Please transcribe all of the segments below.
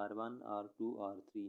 R1 R2 R3۔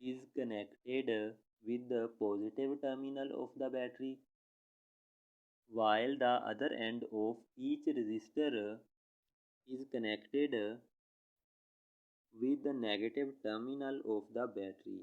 is connected with the positive terminal of the battery, while the other end of each resistor is connected with the negative terminal of the battery۔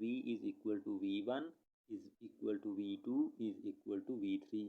V is equal to V1 is equal to V2 is equal to V3۔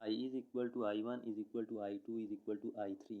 I is equal to I1 is equal to I2 is equal to I3۔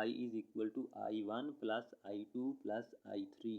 I is equal to I1 plus I2 plus I3۔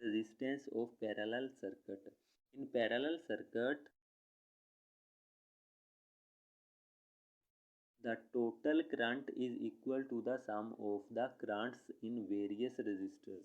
resistance of parallel circuit۔ In parallel circuit, the total current is equal to the sum of the currents in various resistors۔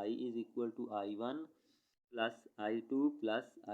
I is equal to I1 plus I2 plus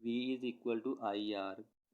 V is equal to IR۔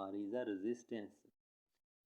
R is a resistance۔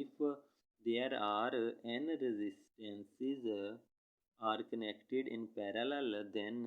if there are n resistances are connected in parallel then،